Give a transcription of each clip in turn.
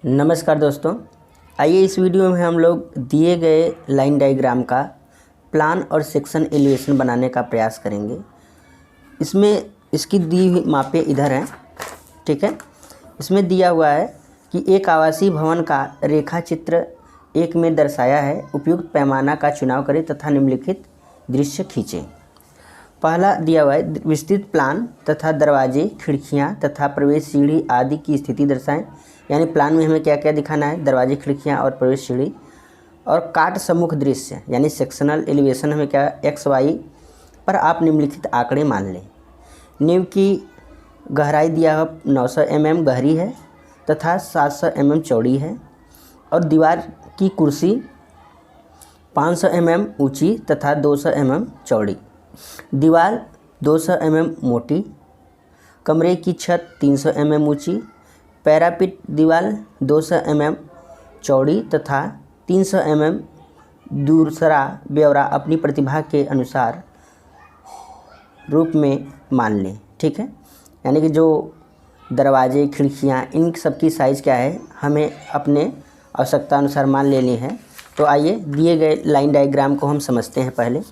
नमस्कार दोस्तों, आइए इस वीडियो में हम लोग दिए गए लाइन डायग्राम का प्लान और सेक्शन एलिवेशन बनाने का प्रयास करेंगे। इसमें इसकी दी हुई मापें इधर हैं, ठीक है। इसमें दिया हुआ है कि एक आवासीय भवन का रेखा चित्र 1 में दर्शाया है। उपयुक्त पैमाना का चुनाव करें तथा निम्नलिखित दृश्य खींचें। पहला दिया हुआ है विस्तृत प्लान तथा दरवाजे, खिड़कियां तथा प्रवेश सीढ़ी आदि की स्थिति दर्शाएं। यानी प्लान में हमें क्या क्या दिखाना है, दरवाजे, खिड़कियां और प्रवेश सीढ़ी। और काट सम्मुख दृश्य यानी सेक्शनल एलिवेशन हमें क्या एक्स वाई पर आप निम्नलिखित आंकड़े मान लें। नींव की गहराई दिया हुआ 900 mm गहरी है तथा 700 mm चौड़ी है। और दीवार की कुर्सी 500 mm ऊंची तथा 200 mm चौड़ी। दीवार 200 mm मोटी। कमरे की छत 300 mm ऊंची। पैरापिट दीवार 200 mm चौड़ी तथा 300 mm। दूसरा ब्यौरा अपनी प्रतिभा के अनुसार रूप में मान लें, ठीक है। यानी कि जो दरवाजे, खिड़कियाँ, इन सब की साइज़ क्या है हमें अपने आवश्यकता अनुसार मान लेनी है। तो आइए दिए गए लाइन डायग्राम को हम समझते हैं। पहले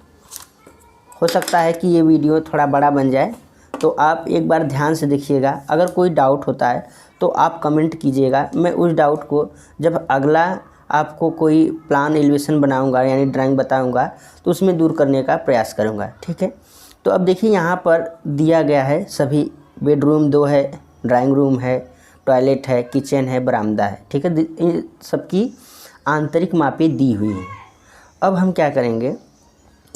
हो सकता है कि ये वीडियो थोड़ा बड़ा बन जाए, तो आप एक बार ध्यान से देखिएगा। अगर कोई डाउट होता है तो आप कमेंट कीजिएगा। मैं उस डाउट को जब अगला आपको कोई प्लान एलिवेशन बनाऊंगा यानी ड्राइंग बताऊंगा तो उसमें दूर करने का प्रयास करूंगा, ठीक है। तो अब देखिए यहाँ पर दिया गया है सभी बेडरूम 2 है, ड्राइंग रूम है, टॉयलेट है, किचन है, बरामदा है, ठीक है। इन सबकी आंतरिक मापें दी हुई हैं। अब हम क्या करेंगे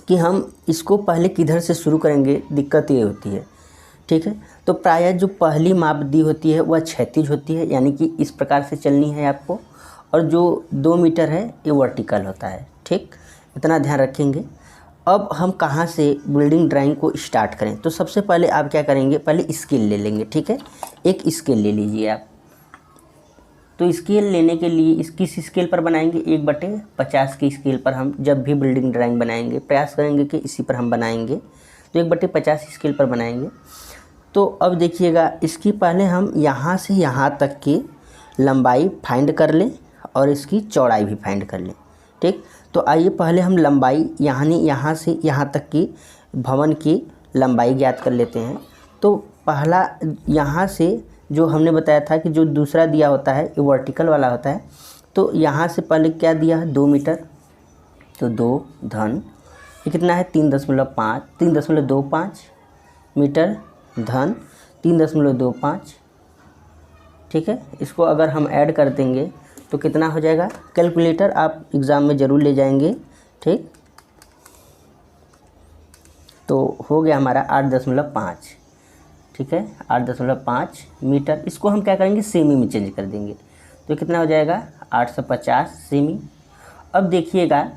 कि हम इसको पहले किधर से शुरू करेंगे, दिक्कत ये होती है, ठीक है। तो प्रायः जो पहली माप दी होती है वह क्षैतिज होती है, यानी कि इस प्रकार से चलनी है आपको। और जो 2 मीटर है ये वर्टिकल होता है, ठीक। इतना ध्यान रखेंगे। अब हम कहाँ से बिल्डिंग ड्राइंग को स्टार्ट करें, तो सबसे पहले आप क्या करेंगे, पहले स्केल ले लेंगे, ठीक है। एक स्केल ले लीजिए आप। तो स्केल लेने के लिए किस स्केल पर बनाएंगे, 1/50 की स्केल पर हम जब भी बिल्डिंग ड्राइंग बनाएंगे प्रयास करेंगे कि इसी पर हम बनाएंगे। तो 1/50 स्केल पर बनाएंगे। तो अब देखिएगा, इसकी पहले हम यहाँ से यहाँ तक की लंबाई फाइंड कर लें और इसकी चौड़ाई भी फाइंड कर लें, ठीक। तो आइए पहले हम लंबाई यानी यहाँ से यहाँ तक की भवन की लंबाई ज्ञात कर लेते हैं। तो पहला यहाँ से जो हमने बताया था कि जो दूसरा दिया होता है ये वर्टिकल वाला होता है। तो यहाँ से पहले क्या दिया है, 2 मीटर। तो 2 धन ये कितना है, 3.25 मीटर धन 3.25, ठीक है। इसको अगर हम ऐड कर देंगे तो कितना हो जाएगा, कैलकुलेटर आप एग्ज़ाम में ज़रूर ले जाएंगे, ठीक। तो हो गया हमारा 8.5, ठीक है, 8.5 मीटर। इसको हम क्या करेंगे, सेमी में चेंज कर देंगे। तो कितना हो जाएगा, 850 सेमी। अब देखिएगा,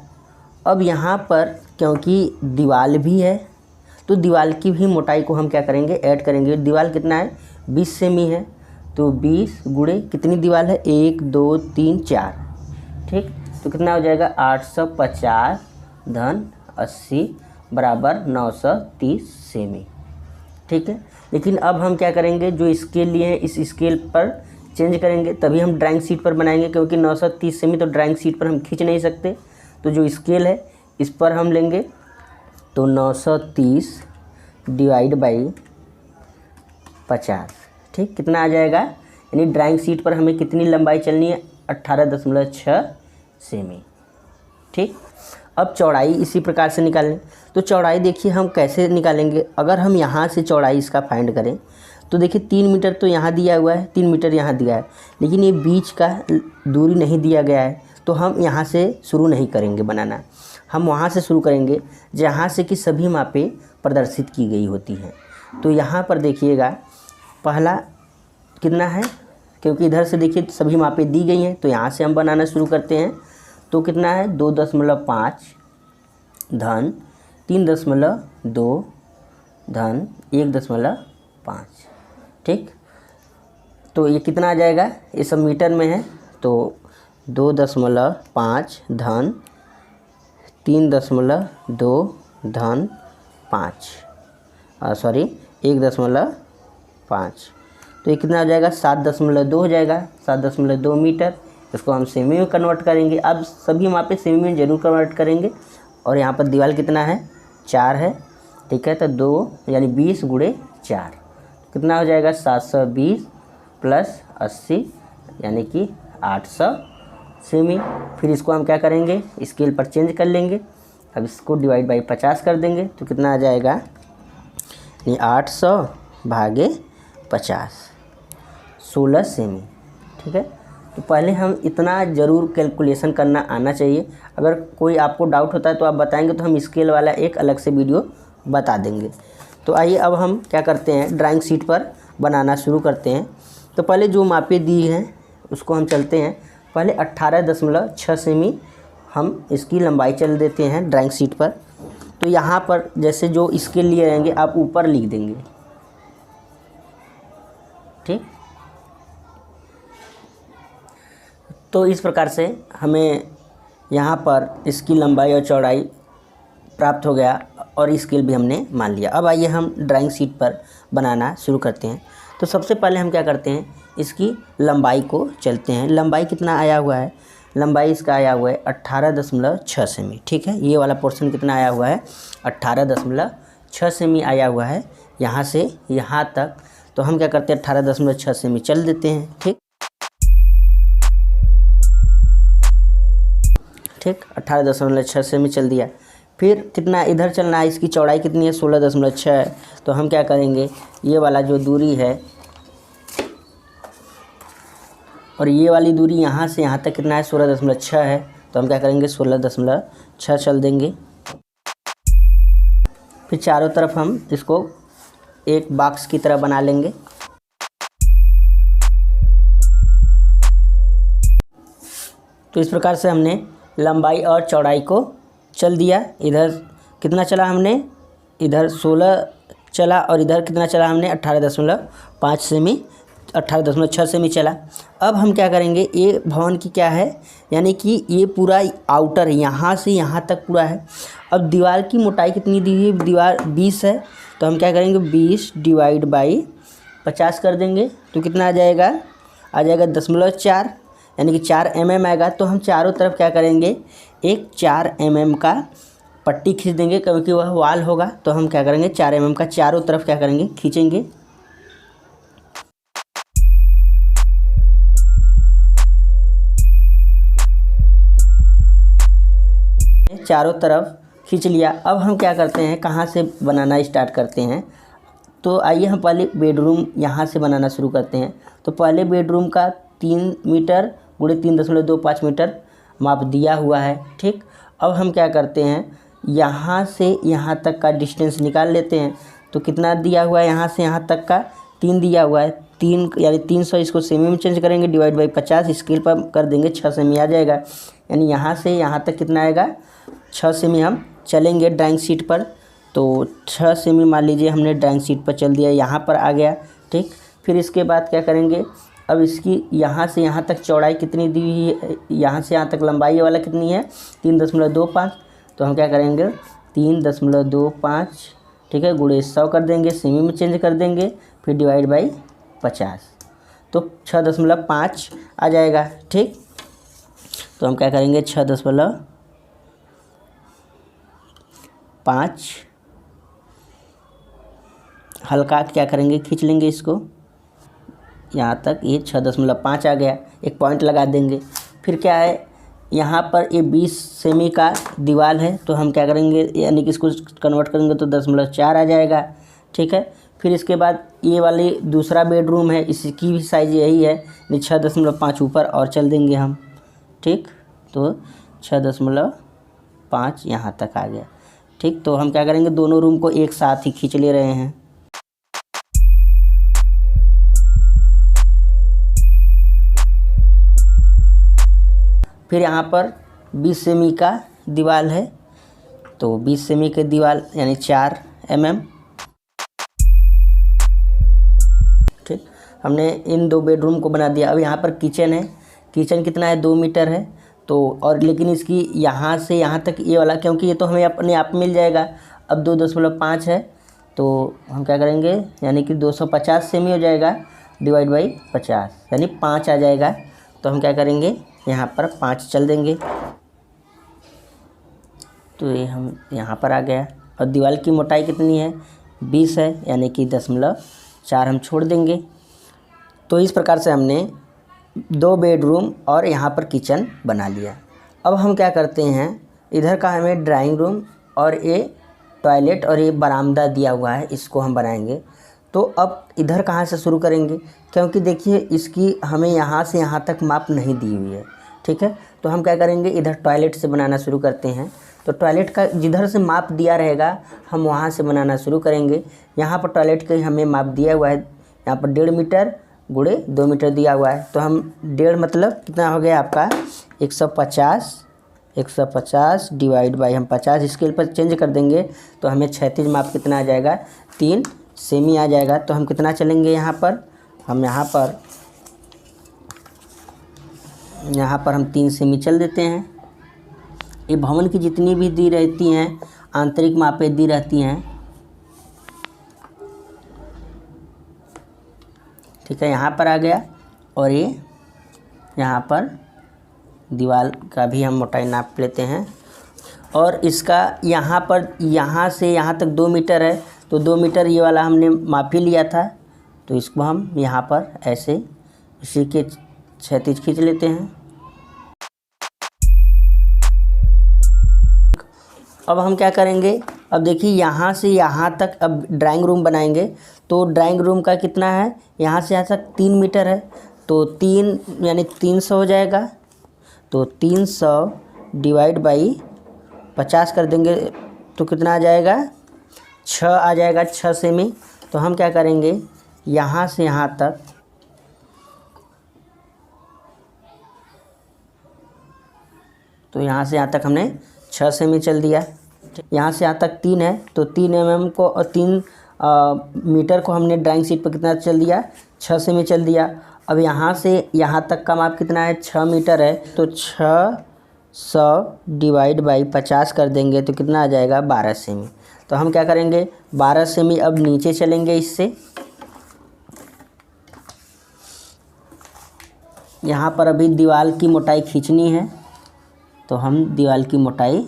अब यहाँ पर क्योंकि दीवार भी है तो दीवार की भी मोटाई को हम क्या करेंगे, ऐड करेंगे। दीवार कितना है, 20 सेमी है। तो 20 गुणे कितनी दीवार है, 1 2 3 4, ठीक। तो कितना हो जाएगा, 850 धन 80 बराबर 930 सेमी, ठीक है। लेकिन अब हम क्या करेंगे, जो स्केल लिए हैं इस स्केल पर चेंज करेंगे, तभी हम ड्राइंग शीट पर बनाएंगे। क्योंकि 930 सेमी तो ड्राइंग शीट पर हम खींच नहीं सकते। तो जो स्केल है इस पर हम लेंगे। तो 930 डिवाइड बाई 50, ठीक। कितना आ जाएगा, यानी ड्राइंग शीट पर हमें कितनी लंबाई चलनी है, 18.6 सेमी, ठीक। अब चौड़ाई इसी प्रकार से निकालें। तो चौड़ाई देखिए हम कैसे निकालेंगे। अगर हम यहाँ से चौड़ाई इसका फाइंड करें तो देखिए 3 मीटर तो यहाँ दिया हुआ है, 3 मीटर यहाँ दिया है, लेकिन ये बीच का दूरी नहीं दिया गया है। तो हम यहाँ से शुरू नहीं करेंगे बनाना, हम वहाँ से शुरू करेंगे जहाँ से कि सभी मापें प्रदर्शित की गई होती हैं। तो यहाँ पर देखिएगा पहला कितना है, क्योंकि इधर से देखिए सभी मापें दी गई हैं तो यहाँ से हम बनाना शुरू करते हैं। तो कितना है, 2.5 धन 3.2 धन 1.5, ठीक। तो ये कितना आ जाएगा, ये सब मीटर में है। तो 2.5 धन 3.2 धन 5, 1.5। तो ये कितना हो जाएगा 7.2 हो जाएगा, 7.2 मीटर। इसको हम सेमी में कन्वर्ट करेंगे। अब सभी मापे सेमी में ज़रूर कन्वर्ट करेंगे। और यहाँ पर दीवार कितना है 4 है, ठीक है। तो 2 यानी 20 गुणे 4 कितना हो जाएगा 720 प्लस 80 यानी कि 800 सेमी। फिर इसको हम क्या करेंगे स्केल पर चेंज कर लेंगे। अब इसको डिवाइड बाई 50 कर देंगे तो कितना आ जाएगा यानी 800 भागे 50 16 सेमी, ठीक है। तो पहले हम इतना ज़रूर कैलकुलेशन करना आना चाहिए। अगर कोई आपको डाउट होता है तो आप बताएंगे तो हम स्केल वाला एक अलग से वीडियो बता देंगे। तो आइए अब हम क्या करते हैं ड्राइंग शीट पर बनाना शुरू करते हैं। तो पहले जो मापे दी हैं उसको हम चलते हैं। पहले 18.6 सेमी हम इसकी लंबाई चल देते हैं ड्राइंग शीट पर। तो यहाँ पर जैसे जो स्केल लिए रहेंगे आप ऊपर लिख देंगे, ठीक। तो इस प्रकार से हमें यहाँ पर इसकी लंबाई और चौड़ाई प्राप्त हो गया और स्केल भी हमने मान लिया। अब आइए हम ड्राइंग शीट पर बनाना शुरू करते हैं। तो सबसे पहले हम क्या करते हैं इसकी लंबाई को चलते हैं। लंबाई कितना आया हुआ है, लंबाई इसका आया हुआ है 18.6 सेमी, ठीक है। ये वाला पोर्शन कितना आया हुआ है 18.6 सेमी आया हुआ है यहाँ से यहाँ तक। तो हम क्या करते हैं 18.6 सेमी चल देते हैं, ठीक। 18.6 सेमी चल दिया। फिर कितना इधर चलना है, इसकी चौड़ाई कितनी है 16.6 है। तो हम क्या करेंगे ये वाला जो दूरी है और ये वाली दूरी यहाँ से यहाँ तक कितना है 16.6 है। तो हम क्या करेंगे 16.6 चल देंगे। फिर चारों तरफ हम इसको एक बॉक्स की तरह बना लेंगे। तो इस प्रकार से हमने लंबाई और चौड़ाई को चल दिया। इधर कितना चला हमने, इधर 16 चला और इधर कितना चला हमने 18.5 सेमी 18.6 सेमी चला। अब हम क्या करेंगे ये भवन की क्या है यानी कि ये पूरा आउटर यहाँ से यहाँ तक पूरा है। अब दीवार की मोटाई कितनी दी है, दीवार 20 है। तो हम क्या करेंगे 20 डिवाइड बाई 50 कर देंगे तो कितना आ जाएगा 0.4 यानी कि 4 mm आएगा। तो हम चारों तरफ क्या करेंगे एक 4 mm का पट्टी खींच देंगे क्योंकि वह वाल होगा। तो हम क्या करेंगे 4 mm का चारों तरफ क्या करेंगे खींचेंगे। चारों तरफ खींच लिया। अब हम क्या करते हैं कहाँ से बनाना स्टार्ट करते हैं। तो आइए हम पहले बेडरूम यहाँ से बनाना शुरू करते हैं। तो पहले बेडरूम का 3 मीटर गुणे 3.25 मीटर माप दिया हुआ है, ठीक। अब हम क्या करते हैं यहाँ से यहाँ तक का डिस्टेंस निकाल लेते हैं। तो कितना दिया हुआ है यहाँ से यहाँ तक का 3 दिया हुआ है, 3 यानी 300। इसको सेमी में चेंज करेंगे डिवाइड बाई 50 स्केल पर कर देंगे 6 सेमी आ जाएगा। यानी यहाँ से यहाँ तक कितना आएगा 6 सेमी हम चलेंगे ड्राइंग शीट पर। तो 6 सेमी मान लीजिए हमने ड्राइंग शीट पर चल दिया, यहाँ पर आ गया, ठीक। फिर इसके बाद क्या करेंगे अब इसकी यहाँ से यहाँ तक चौड़ाई कितनी दी हुई है, यहाँ से यहाँ तक लंबाई वाला कितनी है 3.25। तो हम क्या करेंगे 3.25, ठीक है, गुणे 100 कर देंगे, सेमी में चेंज कर देंगे, फिर डिवाइड बाई 50। तो 6.5 आ जाएगा, ठीक। तो हम क्या करेंगे 6.5 हल्का क्या करेंगे खींच लेंगे इसको यहाँ तक। ये 6.5 आ गया, एक पॉइंट लगा देंगे। फिर क्या है यहाँ पर ये 20 सेमी का दीवार है। तो हम क्या करेंगे यानी कि इसको कन्वर्ट करेंगे तो 0.4 आ जाएगा, ठीक है। फिर इसके बाद ये वाली दूसरा बेडरूम है, इसकी भी साइज़ यही है, 6.5 ऊपर और चल देंगे हम, ठीक। तो 6.5 यहाँ तक आ गया, ठीक। तो हम क्या करेंगे दोनों रूम को एक साथ ही खींच ले रहे हैं। फिर यहाँ पर 20 सेमी का दीवार है। तो 20 सेमी के दीवार यानी 4 mm, ठीक। हमने इन 2 बेडरूम को बना दिया। अब यहाँ पर किचन है, किचन कितना है 2 मीटर है। तो और लेकिन इसकी यहाँ से यहाँ तक ये वाला क्योंकि ये तो हमें अपने आप मिल जाएगा। अब 2.5 है तो हम क्या करेंगे यानी कि 250 सेमी हो जाएगा। डिवाइड बाई 50 यानी 5 आ जाएगा। तो हम क्या करेंगे, यहाँ पर 5 चल देंगे, तो ये हम यहाँ पर आ गया। और दीवार की मोटाई कितनी है, 20 है, यानी कि 0.4 हम छोड़ देंगे। तो इस प्रकार से हमने 2 बेडरूम और यहाँ पर किचन बना लिया। अब हम क्या करते हैं, इधर का हमें ड्राइंग रूम और ये टॉयलेट और ये बरामदा दिया हुआ है, इसको हम बनाएंगे। तो अब इधर कहाँ से शुरू करेंगे, क्योंकि देखिए इसकी हमें यहाँ से यहाँ तक माप नहीं दी हुई है, ठीक है। तो हम क्या करेंगे, इधर टॉयलेट से बनाना शुरू करते हैं। तो टॉयलेट का जिधर से माप दिया रहेगा हम वहाँ से बनाना शुरू करेंगे। यहाँ पर टॉयलेट का हमें माप दिया हुआ है, यहाँ पर 1.5 मीटर गुणे 2 मीटर दिया हुआ है। तो हम 1.5 मतलब कितना हो गया आपका 150 डिवाइड बाई हम 50 स्केल पर चेंज कर देंगे तो हमें क्षैतिज माप कितना आ जाएगा, 3 सेमी आ जाएगा। तो हम कितना चलेंगे यहाँ पर, हम यहाँ पर हम 3 सेमी चल देते हैं। ये भवन की जितनी भी दी रहती हैं आंतरिक मापें दी रहती हैं, ठीक है, यहाँ पर आ गया। और ये यहाँ पर दीवार का भी हम मोटाई नाप लेते हैं। और इसका यहाँ पर यहाँ से यहाँ तक 2 मीटर है, तो 2 मीटर ये वाला हमने माप ही लिया था, तो इसको हम यहाँ पर ऐसे इसी के क्षैतिज खींच लेते हैं। अब हम क्या करेंगे, अब देखिए यहाँ से यहाँ तक अब ड्राइंग रूम बनाएंगे। तो ड्राइंग रूम का कितना है, यहाँ से यहाँ तक 3 मीटर है, तो 3 यानी 300 हो जाएगा। तो 300 डिवाइड बाई 50 कर देंगे तो कितना आ जाएगा, 6 आ जाएगा, 6 सेमी। तो हम क्या करेंगे, यहाँ से यहाँ तक तो यहाँ से यहाँ तक हमने 6 सेमी चल दिया। यहाँ से यहाँ तक 3 है, तो 3 mm को और 3 मीटर को हमने ड्राइंग शीट पर कितना चल दिया, 6 सेमी चल दिया। अब यहाँ से यहाँ तक का माप कितना है, 6 मीटर है, तो 600 डिवाइड बाई 50 कर देंगे तो कितना आ जाएगा, 12 सेमी। तो हम क्या करेंगे, 12 सेमी अब नीचे चलेंगे इससे। यहाँ पर अभी दीवार की मोटाई खींचनी है, तो हम दीवार की मोटाई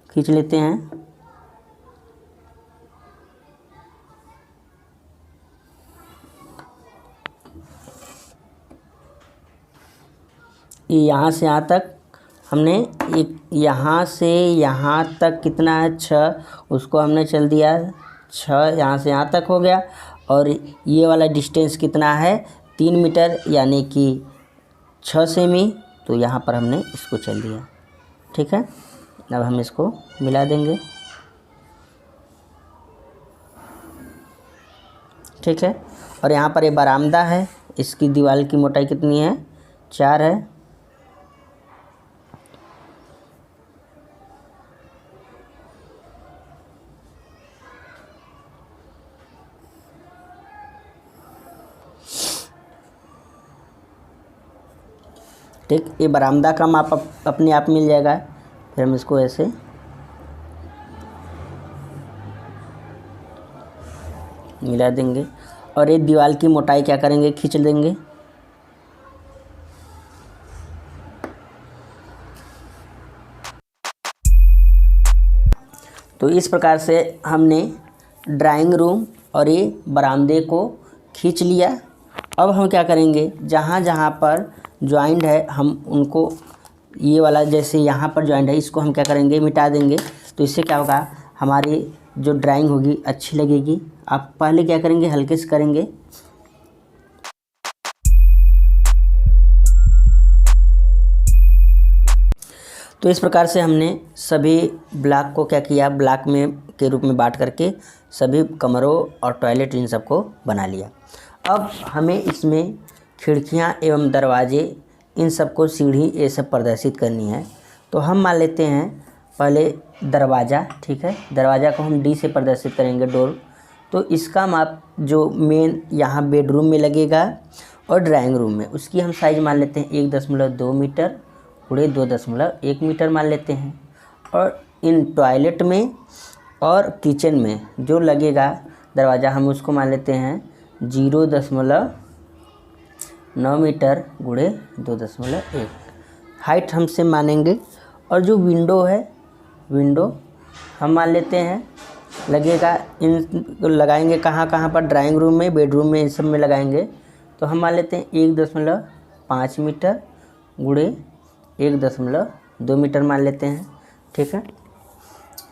खींच लेते हैं। यहाँ से यहाँ तक हमने एक, यहाँ से यहाँ तक कितना है, 6, उसको हमने चल दिया 6, यहाँ से यहाँ तक हो गया। और ये वाला डिस्टेंस कितना है, 3 मीटर यानी कि 6 सेमी। तो यहाँ पर हमने इसको चल दिया, ठीक है। अब हम इसको मिला देंगे, ठीक है। और यहाँ पर ये बरामदा है, इसकी दीवार की मोटाई कितनी है, 4 है। ठीक, ये बरामदा का माप अपने आप मिल जाएगा। फिर हम इसको ऐसे मिला देंगे और ये दीवार की मोटाई क्या करेंगे, खींच देंगे। तो इस प्रकार से हमने ड्राइंग रूम और ये बरामदे को खींच लिया। अब हम क्या करेंगे, जहाँ जहाँ पर जॉइंट है हम उनको, ये वाला जैसे यहाँ पर जॉइंट है इसको हम क्या करेंगे, मिटा देंगे। तो इससे क्या होगा, हमारी जो ड्राइंग होगी अच्छी लगेगी। आप पहले क्या करेंगे, हल्के से करेंगे। तो इस प्रकार से हमने सभी ब्लॉक को क्या किया, ब्लॉक में के रूप में बांट करके सभी कमरों और टॉयलेट इन सबको बना लिया। अब हमें इसमें खिड़कियां एवं दरवाजे इन सबको, सीढ़ी ये सब प्रदर्शित करनी है। तो हम मान लेते हैं पहले दरवाज़ा, ठीक है। दरवाज़ा को हम डी से प्रदर्शित करेंगे, डोर। तो इसका माप जो मेन यहाँ बेडरूम में लगेगा और ड्राइंग रूम में, उसकी हम साइज़ मान लेते हैं 1.2 मीटर गुणे 2.1 मीटर मान लेते हैं। और इन टॉयलेट में और किचन में जो लगेगा दरवाज़ा, हम उसको मान लेते हैं 0.9 मीटर गुणे 2.1 हाइट हमसे मानेंगे। और जो विंडो है, विंडो हम मान लेते हैं लगेगा, इन लगाएंगे कहाँ कहाँ पर, ड्राइंग रूम में, बेडरूम में, इन सब में लगाएंगे। तो हम मान लेते हैं 1.5 मीटर गुणे 1.2 मीटर मान लेते हैं। ठीक है,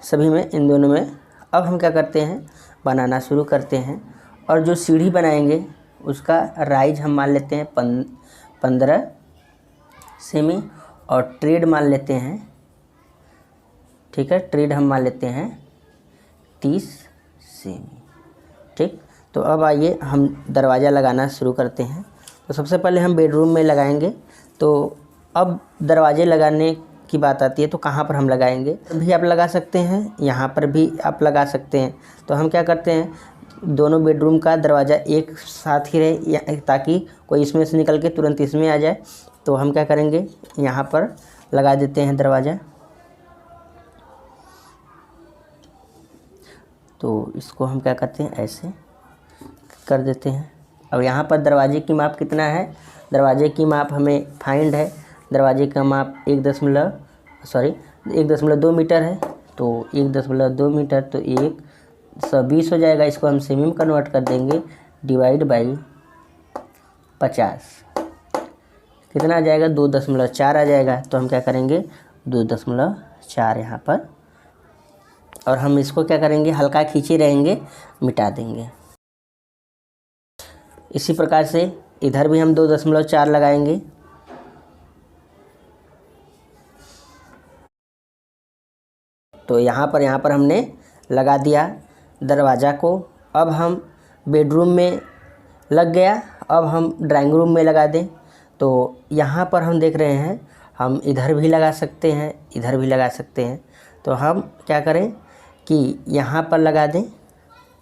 सभी में, इन दोनों में। अब हम क्या करते हैं, बनाना शुरू करते हैं। और जो सीढ़ी बनाएंगे उसका राइज हम मान लेते हैं 15 सेमी और ट्रेड मान लेते हैं। ठीक है, ट्रेड हम मान लेते हैं 30 सेमी। ठीक, तो अब आइए हम दरवाज़ा लगाना शुरू करते हैं। तो सबसे पहले हम बेडरूम में लगाएंगे। तो अब दरवाजे लगाने की बात आती है तो कहाँ पर हम लगाएंगे, भी आप लगा सकते हैं, यहाँ पर भी आप लगा सकते हैं। तो हम क्या करते हैं, दोनों बेडरूम का दरवाज़ा एक साथ ही रहे, ताकि कोई इसमें से निकल के तुरंत इसमें आ जाए। तो हम क्या करेंगे, यहाँ पर लगा देते हैं दरवाज़ा। तो इसको हम क्या करते हैं, ऐसे कर देते हैं। अब यहाँ पर दरवाजे की माप कितना है, दरवाजे की माप हमें फाइंड है। दरवाजे का माप 1.2 मीटर है। तो 1.2 मीटर तो 120 हो जाएगा। इसको हम सेमी में कन्वर्ट कर देंगे, डिवाइड बाई 50 कितना आ जाएगा, 2.4 आ जाएगा। तो हम क्या करेंगे, 2.4 यहाँ पर, और हम इसको क्या करेंगे, हल्का खींचे रहेंगे, मिटा देंगे। इसी प्रकार से इधर भी हम 2.4 लगाएंगे। तो यहाँ पर हमने लगा दिया दरवाज़ा को। अब हम बेडरूम में लग गया, अब हम ड्राइंग रूम में लगा दें। तो यहाँ पर हम देख रहे हैं, हम इधर भी लगा सकते हैं, इधर भी लगा सकते हैं। तो हम क्या करें कि यहाँ पर लगा दें।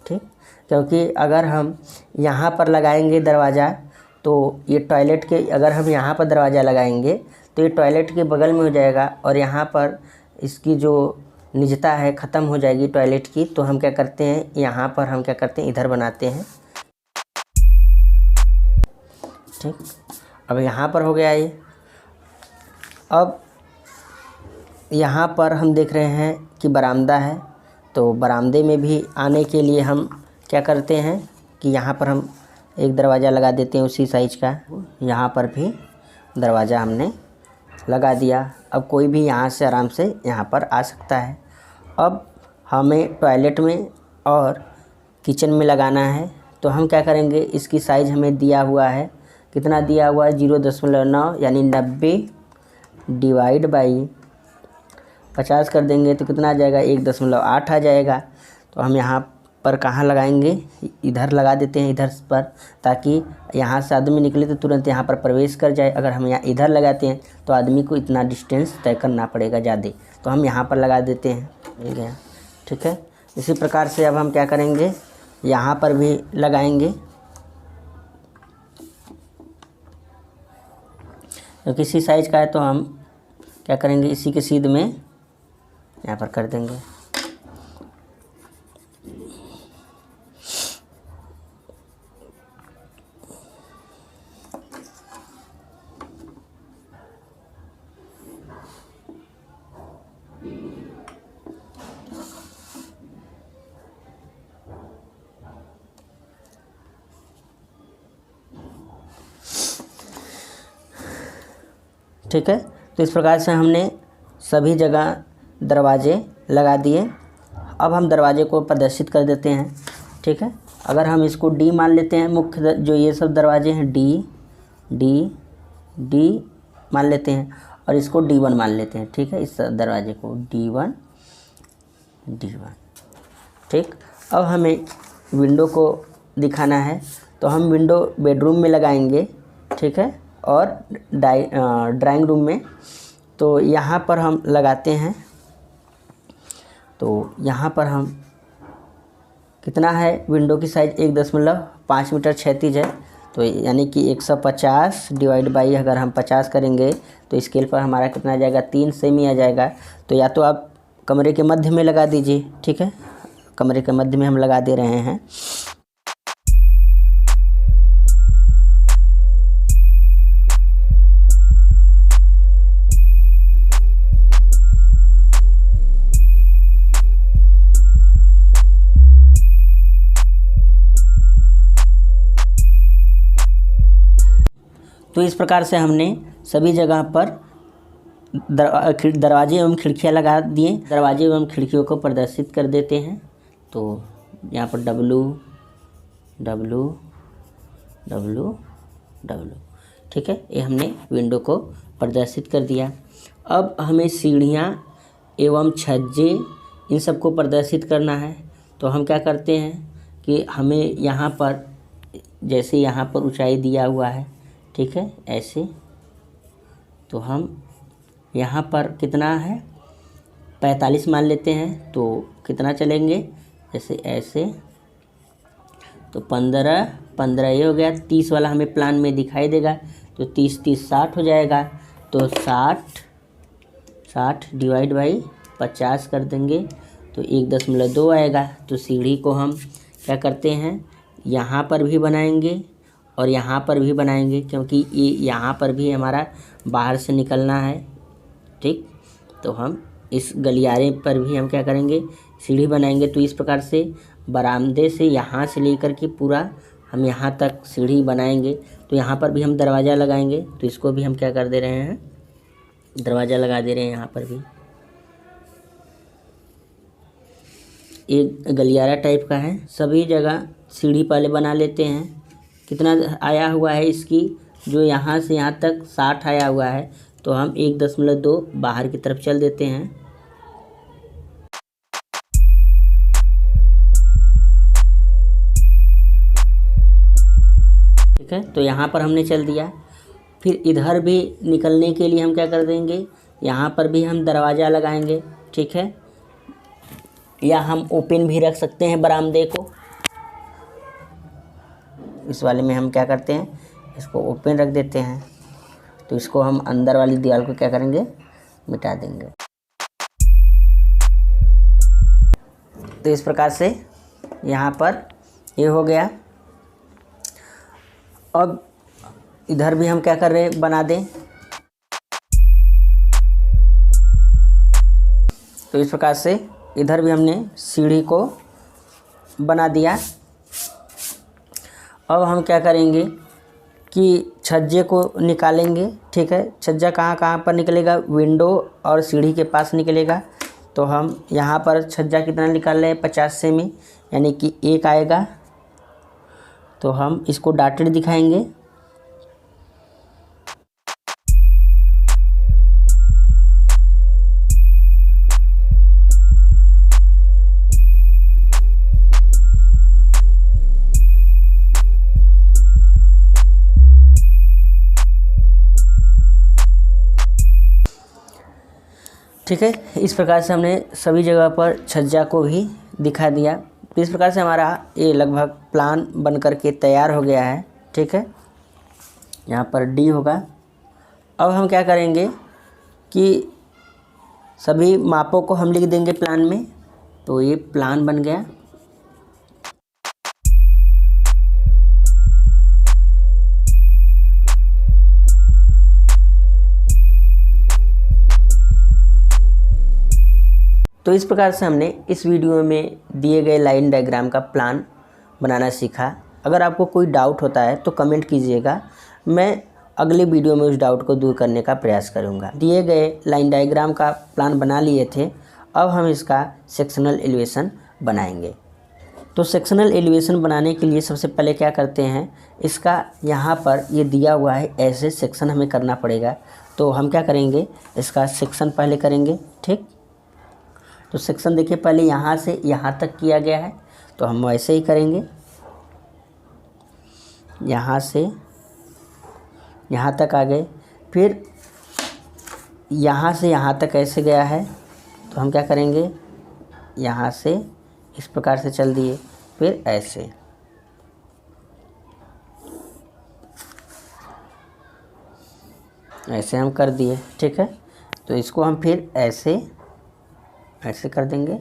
ठीक, क्योंकि अगर हम यहाँ पर लगाएंगे दरवाज़ा तो ये टॉयलेट के, अगर हम यहाँ पर दरवाज़ा लगाएंगे तो ये टॉयलेट के बगल में हो जाएगा और यहाँ पर इसकी जो निजता है ख़त्म हो जाएगी टॉयलेट की। तो हम क्या करते हैं, यहाँ पर हम क्या करते हैं, इधर बनाते हैं। ठीक, अब यहाँ पर हो गया ये। अब यहाँ पर हम देख रहे हैं कि बरामदा है। तो बरामदे में भी आने के लिए हम क्या करते हैं कि यहाँ पर हम एक दरवाज़ा लगा देते हैं उसी साइज का। यहाँ पर भी दरवाज़ा हमने लगा दिया। अब कोई भी यहाँ से आराम से यहाँ पर आ सकता है। अब हमें टॉयलेट में और किचन में लगाना है। तो हम क्या करेंगे, इसकी साइज़ हमें दिया हुआ है, कितना दिया हुआ है, 0.9 यानी 90 डिवाइड बाई 50 कर देंगे तो कितना आ जाएगा, 1.8 आ जाएगा। तो हम यहाँ पर कहाँ लगाएंगे, इधर लगा देते हैं, इधर पर, ताकि यहाँ से आदमी निकले तो तुरंत यहाँ पर प्रवेश कर जाए। अगर हम यहाँ इधर लगाते हैं तो आदमी को इतना डिस्टेंस तय करना पड़ेगा ज़्यादा। तो हम यहाँ पर लगा देते हैं, मिल गया। ठीक है, इसी प्रकार से अब हम क्या करेंगे, यहाँ पर भी लगाएंगे। तो किसी साइज का है तो हम क्या करेंगे, इसी के सीध में यहाँ पर कर देंगे। ठीक है, तो इस प्रकार से हमने सभी जगह दरवाजे लगा दिए। अब हम दरवाजे को प्रदर्शित कर देते हैं। ठीक है, अगर हम इसको डी मान लेते हैं, मुख्य जो ये सब दरवाजे हैं डी डी डी मान लेते हैं, और इसको D1 मान लेते हैं। ठीक है, इस दरवाजे को D1 ठीक। अब हमें विंडो को दिखाना है, तो हम विंडो बेडरूम में लगाएंगे। ठीक है, और ड्राइंग रूम में। तो यहाँ पर हम लगाते हैं। तो यहाँ पर हम कितना है, विंडो की साइज़ 1.5 मीटर क्षैतिज है। तो यानी कि 150 डिवाइड बाई, अगर हम 50 करेंगे तो स्केल पर हमारा कितना आ जाएगा, 3 सेमी आ जाएगा। तो या तो आप कमरे के मध्य में लगा दीजिए। ठीक है, कमरे के मध्य में हम लगा दे रहे हैं। तो इस प्रकार से हमने सभी जगह पर दरवाजे एवं खिड़कियाँ लगा दिए। दरवाजे एवं खिड़कियों को प्रदर्शित कर देते हैं। तो यहाँ पर W W W W, ठीक है, ये हमने विंडो को प्रदर्शित कर दिया। अब हमें सीढ़ियाँ एवं छज्जे इन सबको प्रदर्शित करना है। तो हम क्या करते हैं कि हमें यहाँ पर, जैसे यहाँ पर ऊंचाई दिया हुआ है, ठीक है, ऐसे, तो हम यहाँ पर कितना है 45 मान लेते हैं। तो कितना चलेंगे, जैसे ऐसे, तो 15 ये हो गया। 30 वाला हमें प्लान में दिखाई देगा, तो 30 60 हो जाएगा। तो 60 डिवाइड बाई 50 कर देंगे तो 1.2 आएगा। तो सीढ़ी को हम क्या करते हैं, यहाँ पर भी बनाएंगे और यहाँ पर भी बनाएंगे, क्योंकि ये यहाँ पर भी हमारा बाहर से निकलना है, ठीक। तो हम इस गलियारे पर भी हम क्या करेंगे, सीढ़ी बनाएंगे। तो इस प्रकार से बरामदे से यहाँ से लेकर के पूरा हम यहाँ तक सीढ़ी बनाएंगे। तो यहाँ पर भी हम दरवाज़ा लगाएंगे। तो इसको भी हम क्या कर दे रहे हैं, दरवाज़ा लगा दे रहे हैं। यहाँ पर भी एक गलियारा टाइप का है। सभी जगह सीढ़ी पहले बना लेते हैं। कितना आया हुआ है इसकी, जो यहाँ से यहाँ तक 60 आया हुआ है। तो हम 1.2 बाहर की तरफ चल देते हैं। ठीक है, तो यहाँ पर हमने चल दिया। फिर इधर भी निकलने के लिए हम क्या कर देंगे, यहाँ पर भी हम दरवाज़ा लगाएंगे, ठीक है, या हम ओपन भी रख सकते हैं बरामदे को। इस वाले में हम क्या करते हैं, इसको ओपन रख देते हैं। तो इसको हम अंदर वाली दीवार को क्या करेंगे, मिटा देंगे। तो इस प्रकार से यहाँ पर ये हो गया। अब इधर भी हम क्या कर रहे हैं, बना दें। तो इस प्रकार से इधर भी हमने सीढ़ी को बना दिया। अब हम क्या करेंगे कि छज्जे को निकालेंगे, ठीक है। छज्जा कहाँ पर निकलेगा, विंडो और सीढ़ी के पास निकलेगा। तो हम यहाँ पर छज्जा कितना निकाल रहे हैं, 50 सेमी, यानी कि 1 आएगा। तो हम इसको डॉटेड दिखाएंगे। ठीक है, इस प्रकार से हमने सभी जगह पर छज्जा को भी दिखा दिया। तो इस प्रकार से हमारा ये लगभग प्लान बन कर के तैयार हो गया है, ठीक है। यहाँ पर डी होगा। अब हम क्या करेंगे कि सभी मापों को हम लिख देंगे प्लान में। तो ये प्लान बन गया। तो इस प्रकार से हमने इस वीडियो में दिए गए लाइन डायग्राम का प्लान बनाना सीखा। अगर आपको कोई डाउट होता है तो कमेंट कीजिएगा, मैं अगले वीडियो में उस डाउट को दूर करने का प्रयास करूंगा। दिए गए लाइन डायग्राम का प्लान बना लिए थे, अब हम इसका सेक्शनल एलिवेशन बनाएंगे। तो सेक्शनल एलिवेशन बनाने के लिए सबसे पहले क्या करते हैं, इसका यहाँ पर ये दिया हुआ है, ऐसे सेक्शन हमें करना पड़ेगा। तो हम क्या करेंगे, इसका सेक्शन पहले करेंगे, ठीक। तो सेक्शन देखिए पहले यहाँ से यहाँ तक किया गया है, तो हम वैसे ही करेंगे। यहाँ से यहाँ तक आ गए, फिर यहाँ से यहाँ तक ऐसे गया है, तो हम क्या करेंगे, यहाँ से इस प्रकार से चल दिए, फिर ऐसे। ऐसे हम कर दिए, ठीक है। तो इसको हम फिर ऐसे कर देंगे।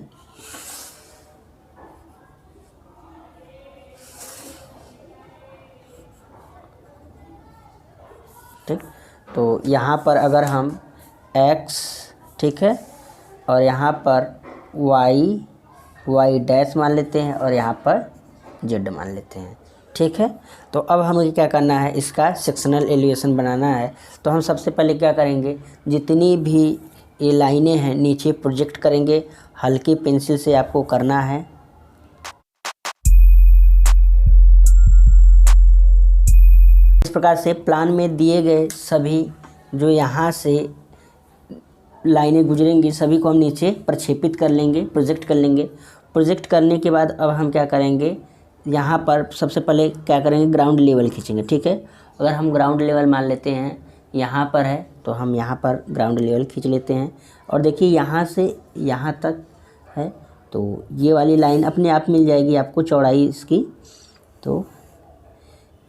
ठीक, तो यहाँ पर अगर हम x, ठीक है, और यहाँ पर y डैश मान लेते हैं और यहाँ पर z मान लेते हैं। ठीक है। तो अब हमें क्या करना है, इसका सेक्शनल एलिवेशन बनाना है। तो हम सबसे पहले क्या करेंगे, जितनी भी ये लाइनें हैं नीचे प्रोजेक्ट करेंगे, हल्की पेंसिल से आपको करना है। इस प्रकार से प्लान में दिए गए सभी जो यहाँ से लाइनें गुजरेंगी सभी को हम नीचे प्रक्षेपित कर लेंगे, प्रोजेक्ट कर लेंगे। प्रोजेक्ट करने के बाद अब हम क्या करेंगे, यहाँ पर सबसे पहले क्या करेंगे, ग्राउंड लेवल खींचेंगे। ठीक है, अगर हम ग्राउंड लेवल मान लेते हैं यहाँ पर है, तो हम यहाँ पर ग्राउंड लेवल खींच लेते हैं। और देखिए यहाँ से यहाँ तक है, तो ये वाली लाइन अपने आप मिल जाएगी आपको चौड़ाई इसकी। तो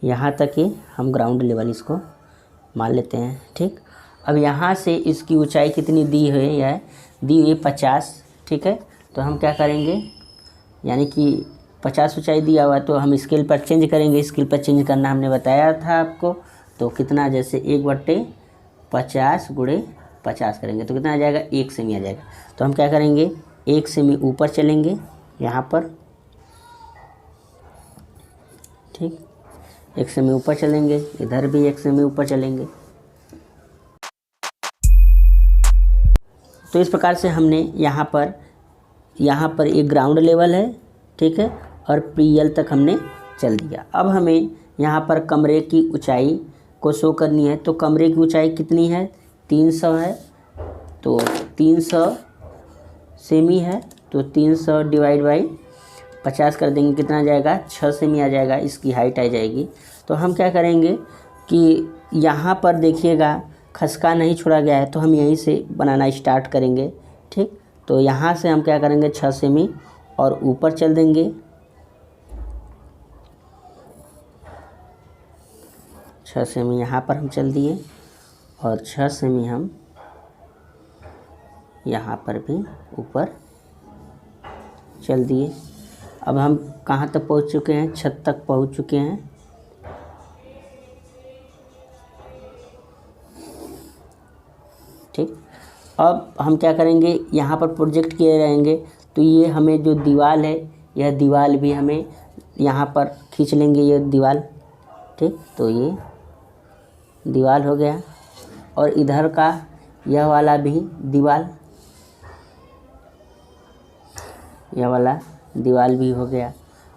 यहाँ तक ही हम ग्राउंड लेवल इसको मान लेते हैं। ठीक, अब यहाँ से इसकी ऊंचाई कितनी दी हुई है, दी हुई 50। ठीक है, तो हम क्या करेंगे, यानी कि 50 ऊंचाई दिया हुआ है, तो हम स्केल पर चेंज करेंगे। स्केल पर चेंज करना हमने बताया था आपको। तो कितना, जैसे 1/50 × 50 करेंगे तो कितना आ जाएगा, 1 सेमी आ जाएगा। तो हम क्या करेंगे, 1 सेमी ऊपर चलेंगे यहाँ पर। ठीक, 1 सेमी ऊपर चलेंगे, इधर भी 1 सेमी ऊपर चलेंगे। तो इस प्रकार से हमने यहाँ पर एक ग्राउंड लेवल है। ठीक है, और प्रियल तक हमने चल दिया। अब हमें यहाँ पर कमरे की ऊंचाई को शो करनी है। तो कमरे की ऊंचाई कितनी है, 300 है। तो 300 सेमी है, तो 300 / 50 कर देंगे, कितना आ जाएगा, 6 सेमी आ जाएगा, इसकी हाइट आ जाएगी। तो हम क्या करेंगे कि यहाँ पर देखिएगा खसका नहीं छोड़ा गया है, तो हम यहीं से बनाना स्टार्ट करेंगे। ठीक, तो यहाँ से हम क्या करेंगे, 6 सेमी और ऊपर चल देंगे। 6 सेमी यहाँ पर हम चल दिए और 6 सेमी हम यहाँ पर भी ऊपर चल दिए। अब हम कहाँ तक पहुँच चुके हैं, छत तक पहुँच चुके हैं। ठीक, अब हम क्या करेंगे, यहाँ पर प्रोजेक्ट किए रहेंगे। तो ये हमें जो दीवार है, यह दीवार भी हमें यहाँ पर खींच लेंगे, ये दीवार। ठीक, तो ये दीवार हो गया। और इधर का यह वाला भी दीवार, यह वाला दीवार भी हो गया।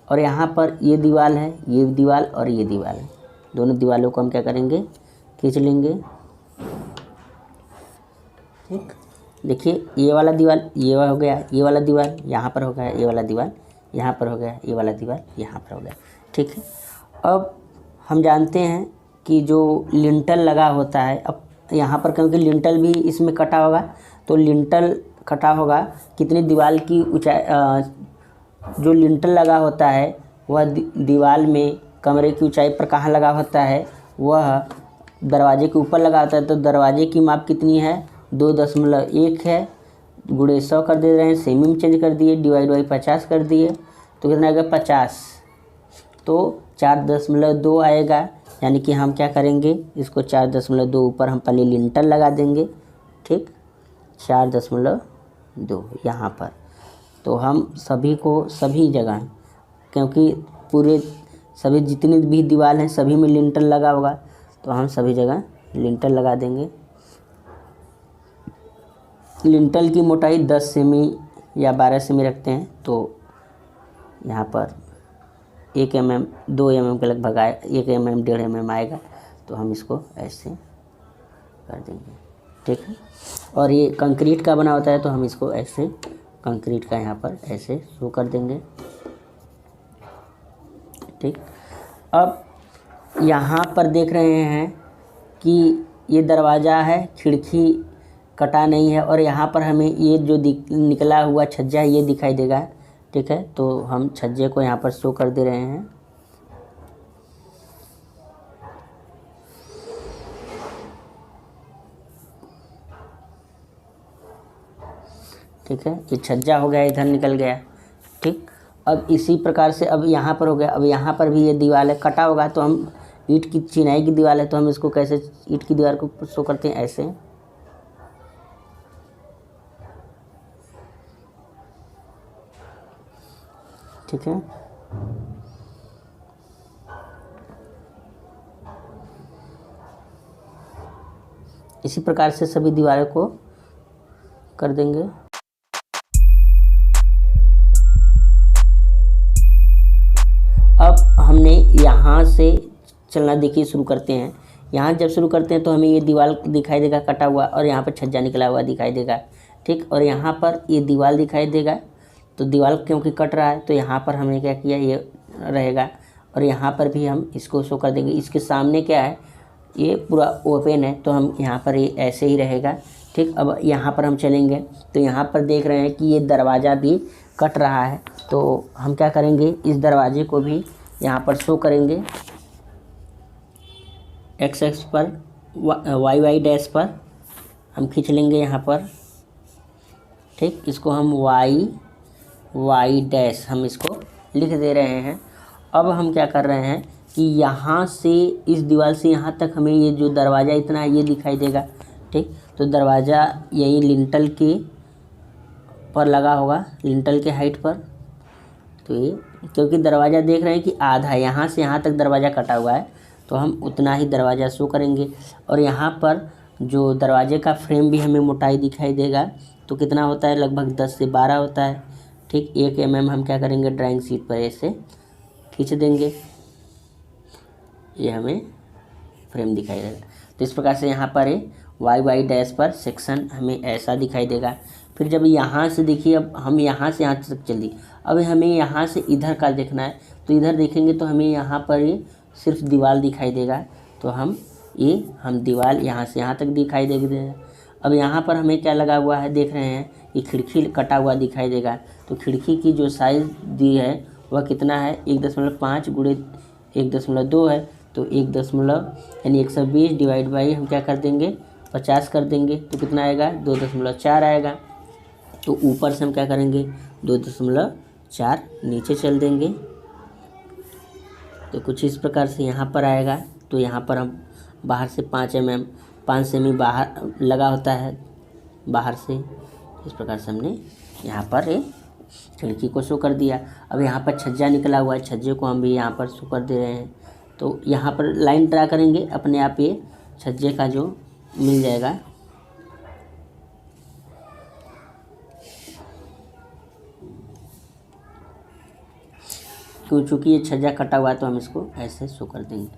और यहाँ पर ये दीवार है, ये दीवार और ये दीवार है, दोनों दीवारों को हम क्या करेंगे, खींच लेंगे। ठीक, देखिए ये वाला दीवार ये हो गया, ये वाला दीवार यहाँ पर हो गया, ये वाला दीवार यहाँ पर हो गया, ये वाला दीवार यहाँ पर हो गया। ठीक है, अब हम जानते हैं कि जो लिंटल लगा होता है, अब यहाँ पर क्योंकि लिंटल भी इसमें कटा होगा, तो लिंटल कटा होगा कितनी दीवार की ऊंचाई, जो लिंटल लगा होता है वह दीवार में कमरे की ऊंचाई पर कहाँ लगा होता है, वह दरवाजे के ऊपर लगा होता है। तो दरवाजे की माप कितनी है, 2.1 है, गुणे 100 कर दे रहे हैं, सेमी में चेंज कर दिए, / 50 कर दिए, तो कितना आएगा, 50। तो 4.2 आएगा। यानी कि हम क्या करेंगे, इसको 4.2 ऊपर हम पहले लिंटल लगा देंगे। ठीक, 4.2 यहाँ पर। तो हम सभी को सभी जगह, क्योंकि पूरे सभी जितनी भी दीवार हैं सभी में लिंटल लगा होगा, तो हम सभी जगह लिंटल लगा देंगे। लिंटल की मोटाई 10 सेमी या 12 सेमी रखते हैं। तो यहाँ पर 1 mm 2 mm के लगभग आए, 1 mm 1.5 mm आएगा। तो हम इसको ऐसे कर देंगे। ठीक है, और ये कंक्रीट का बना होता है, तो हम इसको ऐसे कंक्रीट का यहाँ पर ऐसे शो कर देंगे। ठीक, अब यहाँ पर देख रहे हैं कि ये दरवाज़ा है, खिड़की कटा नहीं है, और यहाँ पर हमें ये जो निकला हुआ छज्जा है ये दिखाई देगा। ठीक है, तो हम छज्जे को यहाँ पर शो कर दे रहे हैं। ठीक है, ये छज्जा हो गया, इधर निकल गया। ठीक, अब इसी प्रकार से अब यहाँ पर हो गया। अब यहाँ पर भी ये दीवार है, कटा होगा, तो हम ईंट की चिनाई की दीवार है, तो हम इसको कैसे ईंट की दीवार को शो करते हैं, ऐसे। ठीक है, इसी प्रकार से सभी दीवारों को कर देंगे। अब हमने यहाँ से चलना देखिए शुरू करते हैं। यहाँ जब शुरू करते हैं तो हमें ये दीवार दिखाई देगा कटा हुआ, और यहाँ पर छज्जा निकला हुआ दिखाई देगा, ठीक। और यहाँ पर ये दीवार दिखाई देगा, तो दीवार क्योंकि कट रहा है तो यहाँ पर हमने क्या किया, ये रहेगा। और यहाँ पर भी हम इसको शो कर देंगे। इसके सामने क्या है, ये पूरा ओपन है, तो हम यहाँ पर ये ऐसे ही रहेगा, ठीक। अब यहाँ पर हम चलेंगे तो यहाँ पर देख रहे हैं कि ये दरवाज़ा भी कट रहा है, तो हम क्या करेंगे, इस दरवाजे को भी यहाँ पर शो करेंगे। एक्स एक्स पर वाई वाई डैश पर हम खींच लेंगे यहाँ पर, ठीक। इसको हम वाई वाई डैश हम इसको लिख दे रहे हैं। अब हम क्या कर रहे हैं कि यहाँ से इस दीवार से यहाँ तक हमें ये जो दरवाज़ा इतना है ये दिखाई देगा, ठीक। तो दरवाज़ा यही लिंटल के पर लगा होगा, लिंटल के हाइट पर। तो ये क्योंकि दरवाज़ा देख रहे हैं कि आधा है, यहाँ से यहाँ तक दरवाज़ा कटा हुआ है, तो हम उतना ही दरवाज़ा शो करेंगे। और यहाँ पर जो दरवाजे का फ्रेम भी हमें मोटाई दिखाई देगा, तो कितना होता है, लगभग 10 से 12 होता है, ठीक। 1 mm हम क्या करेंगे, ड्राइंग शीट पर ऐसे खींच देंगे, ये हमें फ्रेम दिखाई देगा। तो इस प्रकार से यहाँ पर वाई वाई डैश पर सेक्शन हमें ऐसा दिखाई देगा। फिर जब यहाँ से देखिए, अब हम यहाँ से यहाँ तक चल दी, अब हमें यहाँ से इधर का देखना है, तो इधर देखेंगे तो हमें यहाँ पर ये सिर्फ दीवार दिखाई देगा, तो हम दीवार यहाँ से यहाँ तक दिखाई देगा। अब यहाँ पर हमें क्या लगा हुआ है, देख रहे हैं ये खिड़की कटा हुआ दिखाई देगा, तो खिड़की की जो साइज़ दी है वह कितना है, 1.5 गुणे 1.2 है, तो 120 डिवाइड बाई हम क्या कर देंगे, 50 कर देंगे, तो कितना आएगा, 2.4 आएगा। तो ऊपर से हम क्या करेंगे, 2.4 नीचे चल देंगे, तो कुछ इस प्रकार से यहाँ पर आएगा। तो यहाँ पर हम बाहर से 5 सेमी बाहर लगा होता है, बाहर से इस प्रकार से हमने यहाँ पर खिड़की को शो कर दिया। अब यहाँ पर छज्जा निकला हुआ है, छज्जे को हम भी यहाँ पर शो कर दे रहे हैं। तो यहाँ पर लाइन ड्रा करेंगे, अपने आप ये छज्जे का जो मिल जाएगा। चूँकि ये छज्जा कटा हुआ है तो हम इसको ऐसे शो कर देंगे,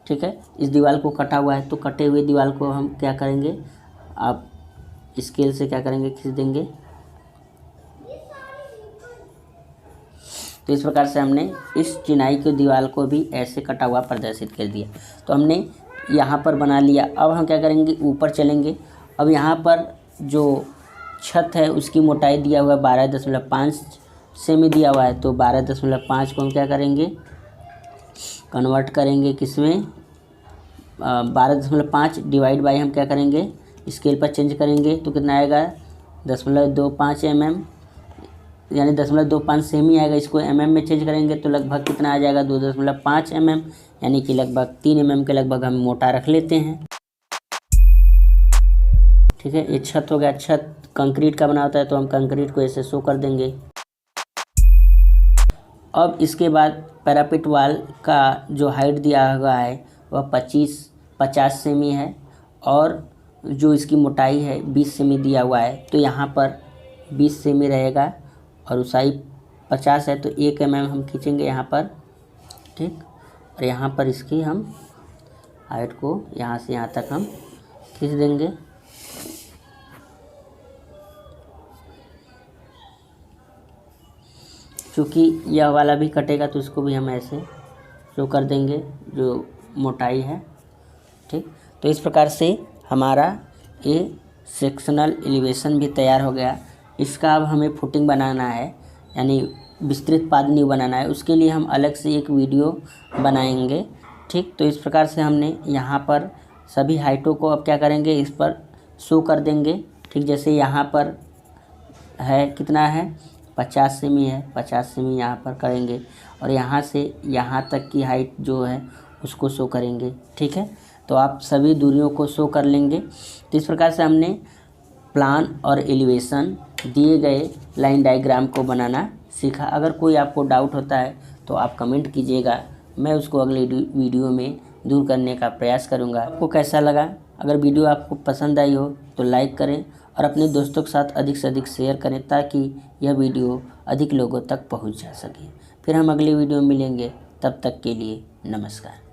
ठीक है। इस दीवार को कटा हुआ है, तो कटे हुए दीवार को हम क्या करेंगे, आप स्केल से क्या करेंगे, खींच देंगे। तो इस प्रकार से हमने इस चिनाई की दीवार को भी ऐसे कटा हुआ प्रदर्शित कर दिया। तो हमने यहाँ पर बना लिया। अब हम क्या करेंगे, ऊपर चलेंगे। अब यहाँ पर जो छत है उसकी मोटाई दिया हुआ है 12.5 सेमी दिया हुआ है, तो 12.5 को हम क्या करेंगे, कन्वर्ट करेंगे किसमें, 12.5 डिवाइड बाई हम क्या करेंगे, स्केल पर चेंज करेंगे, तो कितना आएगा, 0.25 mm, यानी 0.25 सेमी आएगा। इसको mm में चेंज करेंगे तो लगभग कितना आ जाएगा, 2.5 mm, यानी कि लगभग 3 mm के लगभग हम मोटा रख लेते हैं, ठीक है। ये छत हो गया। छत कंक्रीट का बना होता है, तो हम कंक्रीट को ऐसे शो कर देंगे। अब इसके बाद पैरापेट वाल का जो हाइट दिया हुआ है वह 50 सेमी है, और जो इसकी मोटाई है 20 सेमी दिया हुआ है, तो यहाँ पर 20 सेमी रहेगा और ऊंचाई 50 है, तो 1 mm हम खींचेंगे यहाँ पर, ठीक। और यहाँ पर इसकी हम हाइट को यहाँ से यहाँ तक हम खींच देंगे। क्योंकि यह वाला भी कटेगा तो इसको भी हम ऐसे शो कर देंगे जो मोटाई है, ठीक। तो इस प्रकार से हमारा ये सेक्शनल एलिवेशन भी तैयार हो गया। इसका अब हमें फुटिंग बनाना है, यानी विस्तृत पाद नींव बनाना है। उसके लिए हम अलग से एक वीडियो बनाएंगे, ठीक। तो इस प्रकार से हमने यहाँ पर सभी हाइटों को अब क्या करेंगे, इस पर शो कर देंगे, ठीक। जैसे यहाँ पर है कितना है, 50 सेमी है, 50 सेमी यहाँ पर करेंगे, और यहाँ से यहाँ तक की हाइट जो है उसको शो करेंगे, ठीक है। तो आप सभी दूरियों को शो कर लेंगे। तो इस प्रकार से हमने प्लान और एलिवेशन दिए गए लाइन डायग्राम को बनाना सीखा। अगर कोई आपको डाउट होता है तो आप कमेंट कीजिएगा, मैं उसको अगले वीडियो में दूर करने का प्रयास करूँगा। आपको कैसा लगा अगर वीडियो आपको पसंद आई हो तो लाइक करें और अपने दोस्तों के साथ अधिक से अधिक शेयर करें ताकि यह वीडियो अधिक लोगों तक पहुंच जा सके। फिर हम अगली वीडियो में मिलेंगे, तब तक के लिए नमस्कार।